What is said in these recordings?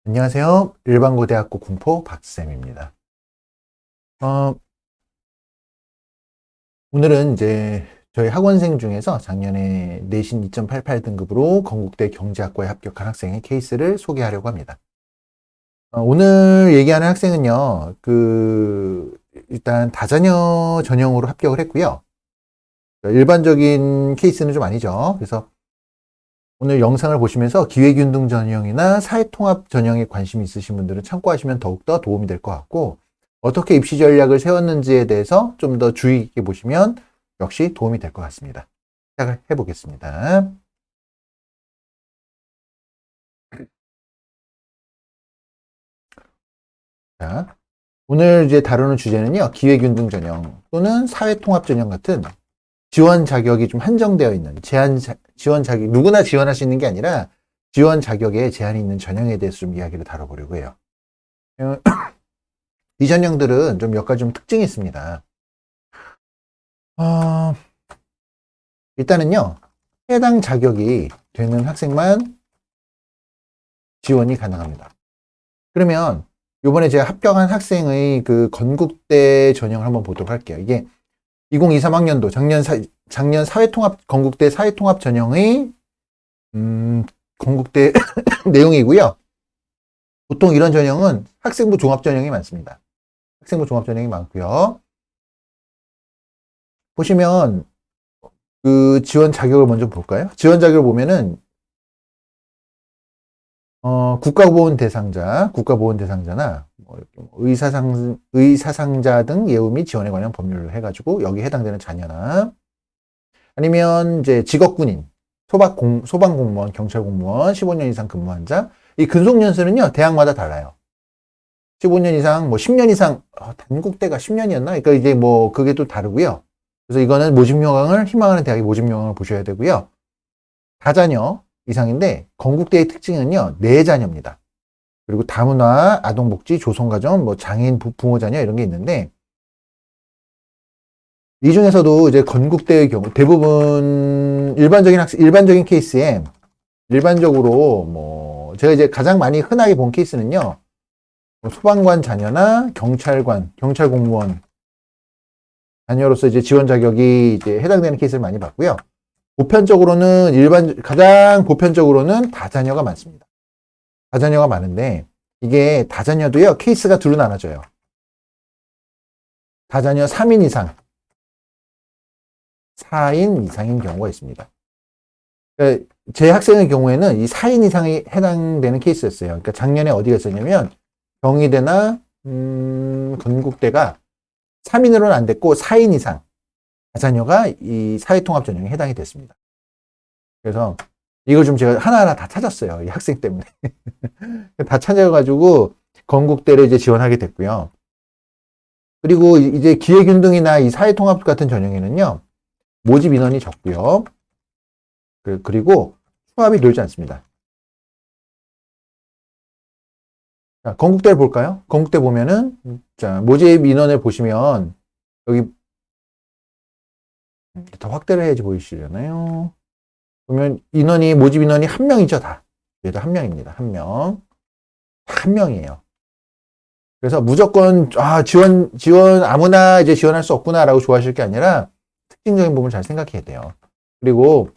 안녕하세요. 일반고대학교 공포 박쌤입니다. 어, 오늘은 이제 저희 학원생 중에서 작년에 내신 2.88 등급으로 건국대 경제학과에 합격한 학생의 케이스를 소개하려고 합니다. 오늘 얘기하는 학생은요, 일단 다자녀 전형으로 합격을 했고요. 일반적인 케이스는 좀 아니죠. 그래서 오늘 영상을 보시면서 기회균등 전형이나 사회통합 전형에 관심이 있으신 분들은 참고하시면 더욱더 도움이 될 것 같고, 어떻게 입시 전략을 세웠는지에 대해서 좀 더 주의 깊게 보시면 역시 도움이 될 것 같습니다. 시작을 해보겠습니다. 자, 오늘 이제 다루는 주제는요, 기회균등 전형 또는 사회통합 전형 같은 지원 자격이 좀 한정되어 있는 지원 자격, 누구나 지원할 수 있는 게 아니라 지원 자격에 제한이 있는 전형에 대해서 좀 이야기를 다뤄보려고 해요. 이 전형들은 좀 몇 가지 좀 특징이 있습니다. 일단은요, 해당 자격이 되는 학생만 지원이 가능합니다. 그러면 요번에 제가 합격한 학생의 그 건국대 전형을 한번 보도록 할게요. 이게 2023학년도 작년 사회통합 건국대 사회통합 전형의 건국대 내용이고요. 보통 이런 전형은 학생부 종합 전형이 많습니다. 학생부 종합 전형이 많고요. 보시면 그 지원 자격을 먼저 볼까요? 지원 자격을 보면은 국가보훈 대상자나 의사상자 등 예우 및 지원에 관한 법률을 해가지고 여기 해당되는 자녀나 아니면 이제 직업군인, 소방공무원, 경찰공무원, 15년 이상 근무한 자. 이 근속연수는요, 대학마다 달라요. 15년 이상, 뭐 10년 이상, 단국대가 10년이었나? 그러니까 이제 뭐 그게 또 다르고요. 그래서 이거는 모집 요강을 희망하는 대학의 모집 요강을 보셔야 되고요. 다자녀 이상인데 건국대의 특징은요, 4자녀입니다. 그리고 다문화, 아동복지, 조성가정, 뭐 장애인 부모 자녀 이런 게 있는데 이 중에서도 이제 건국대의 경우 대부분 일반적인 케이스에 일반적으로 뭐 제가 이제 가장 많이 흔하게 본 케이스는요, 소방관 자녀나 경찰 공무원 자녀로서 이제 지원 자격이 이제 해당되는 케이스를 많이 봤고요. 가장 보편적으로는 다자녀가 많습니다. 다자녀가 많은데, 이게 다자녀도요, 케이스가 둘로 나눠져요. 다자녀 3인 이상, 4인 이상인 경우가 있습니다. 그러니까 제 학생의 경우에는 이 4인 이상이 해당되는 케이스였어요. 그러니까 작년에 어디가 있었냐면, 경희대나, 건국대가 3인으로는 안 됐고, 4인 이상, 다자녀가 이 사회통합 전형에 해당이 됐습니다. 그래서 이걸 좀 제가 하나하나 다 찾았어요. 이 학생 때문에. 다 찾아가지고 건국대를 이제 지원하게 됐고요. 그리고 이제 기회균등이나 이 사회통합 같은 전형에는요, 모집 인원이 적고요. 그리고 수합이 늘지 않습니다. 자, 건국대를 볼까요? 건국대 보면은, 자, 모집 인원을 보시면, 여기, 더 확대를 해야지 보이시려나요? 보면 모집 인원이 한 명이죠, 다. 얘도 한 명입니다. 한 명. 한 명이에요. 그래서 무조건, 지원, 아무나 이제 지원할 수 없구나라고 좋아하실 게 아니라 특징적인 부분을 잘 생각해야 돼요. 그리고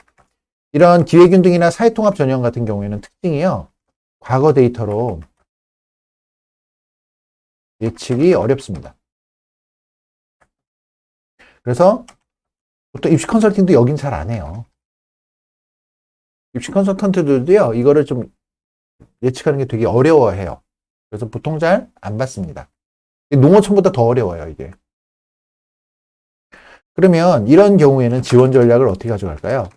이런 기회균등이나 사회통합 전형 같은 경우에는 특징이요, 과거 데이터로 예측이 어렵습니다. 그래서 보통 입시 컨설팅도 여긴 잘 안 해요. 입시 컨설턴트들도요, 이거를 좀 예측하는 게 되게 어려워해요. 그래서 보통 잘 안 받습니다. 농어촌보다 더 어려워요, 이게. 그러면 이런 경우에는 지원 전략을 어떻게 가져갈까요?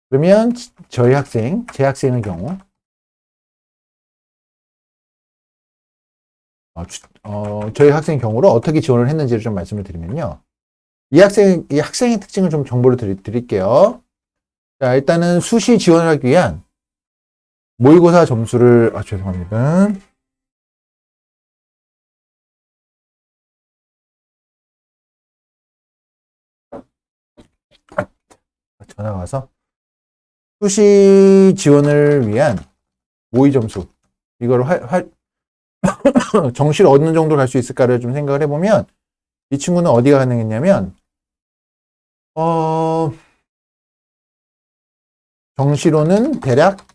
그러면 제 학생의 경우, 저희 학생의 경우로 어떻게 지원을 했는지를 좀 말씀을 드리면요. 이 학생의 특징을 좀 정보를 드릴게요. 자, 일단은 수시 지원을 하기 위한 모의고사 점수를, 죄송합니다. 전화가 와서. 수시 지원을 위한 모의 점수. 이걸 정시로 어느 정도 갈 수 있을까를 좀 생각을 해보면 이 친구는 어디가 가능했냐면 정시로는 대략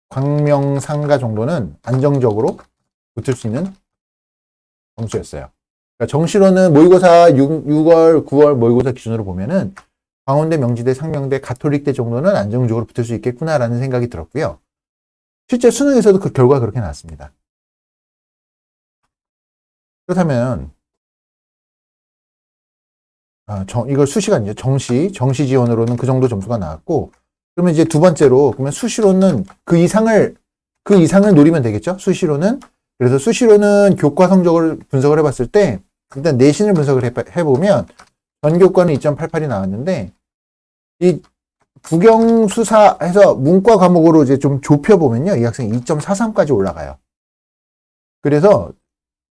광명상가 정도는 안정적으로 붙을 수 있는 점수였어요. 그러니까 정시로는 모의고사 6월, 9월 모의고사 기준으로 보면은 광운대, 명지대, 상명대, 가톨릭대 정도는 안정적으로 붙을 수 있겠구나라는 생각이 들었고요. 실제 수능에서도 그 결과가 그렇게 나왔습니다. 그렇다면 이걸 수시간이죠. 정시 지원으로는 그 정도 점수가 나왔고, 그러면 이제 두 번째로, 그러면 수시로는 그 이상을 노리면 되겠죠? 수시로는. 그래서 수시로는 교과 성적을 분석을 해봤을 때, 일단 내신을 분석을 해보면, 전교과는 2.88이 나왔는데, 이 국영수사해서 문과 과목으로 이제 좀 좁혀보면요. 이 학생이 2.43까지 올라가요. 그래서,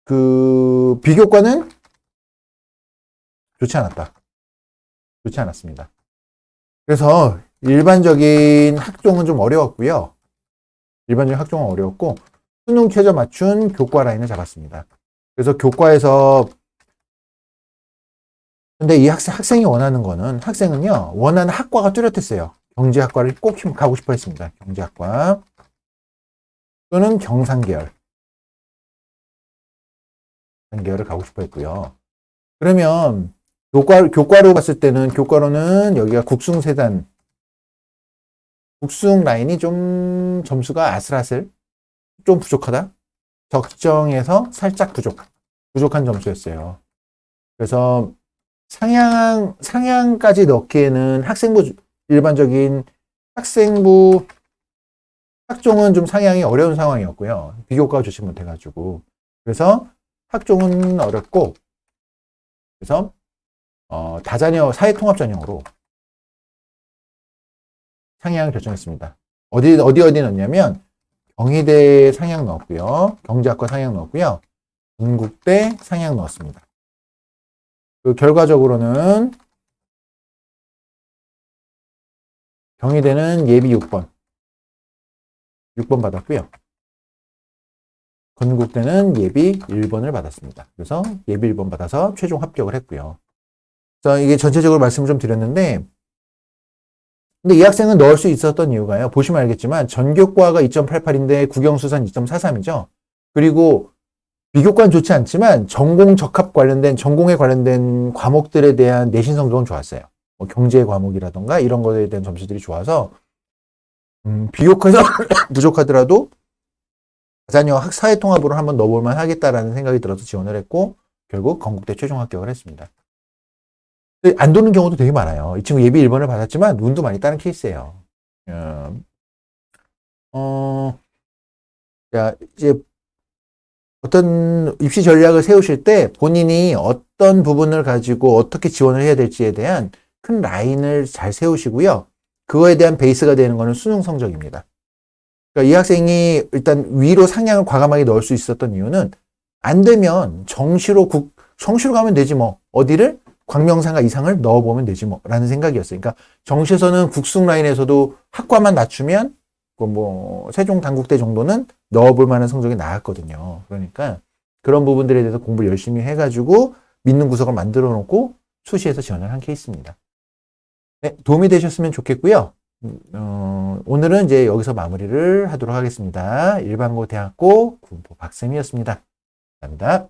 비교과는 좋지 않았습니다. 그래서 일반적인 학종은 좀 어려웠고요. 수능 최저 맞춘 교과 라인을 잡았습니다. 그래서 교과에서 근데 이 학생이 학생은요, 원하는 학과가 뚜렷했어요. 경제학과를 꼭 가고 싶어 했습니다. 경제학과. 또는 경상계열을 가고 싶어 했고요. 그러면 교과로 봤을 때는 여기가 국숭 라인이 좀 점수가 아슬아슬 좀 부족하다. 적정에서 살짝 부족한 점수였어요. 그래서 상향까지 넣기에는 일반적인 학생부 학종은 좀 상향이 어려운 상황이었고요. 비교과가 좋지 못해가지고. 그래서 학종은 어렵고, 그래서 다자녀 사회통합 전형으로 상향을 결정했습니다. 어디 넣냐면 경희대 상향 넣었고요. 경제학과 상향 넣었고요. 건국대 상향 넣었습니다. 그 결과적으로는 경희대는 예비 6번 받았고요. 건국대는 예비 1번을 받았습니다. 그래서 예비 1번 받아서 최종 합격을 했고요. 자, 이게 전체적으로 말씀을 좀 드렸는데, 근데 이 학생은 넣을 수 있었던 이유가요. 보시면 알겠지만 전교과가 2.88인데 국영수산 2.43이죠. 그리고 비교과는 좋지 않지만 전공에 관련된 과목들에 대한 내신 성적은 좋았어요. 뭐 경제 과목이라던가 이런 것에 대한 점수들이 좋아서 비교과에서 부족하더라도 자녀 사회통합으로 한번 넣어볼만 하겠다라는 생각이 들어서 지원을 했고 결국 건국대 최종 합격을 했습니다. 안 도는 경우도 되게 많아요. 이 친구 예비 1번을 받았지만 눈도 많이 따는 케이스예요. 자, 이제 어떤 입시 전략을 세우실 때 본인이 어떤 부분을 가지고 어떻게 지원을 해야 될지에 대한 큰 라인을 잘 세우시고요. 그거에 대한 베이스가 되는 거는 수능 성적입니다. 그러니까 이 학생이 일단 위로 상향을 과감하게 넣을 수 있었던 이유는 안 되면 정시로 가면 되지 뭐. 어디를? 광명상가 이상을 넣어보면 되지 뭐. 라는 생각이었어요. 그러니까 정시에서는 국승 라인에서도 학과만 낮추면 뭐 세종 단국대 정도는 넣어볼 만한 성적이 나왔거든요. 그러니까 그런 부분들에 대해서 공부를 열심히 해가지고 믿는 구석을 만들어 놓고 수시에서 지원을 한 케이스입니다. 네, 도움이 되셨으면 좋겠고요. 오늘은 이제 여기서 마무리를 하도록 하겠습니다. 일반고 대학고 군부 박쌤이었습니다. 감사합니다.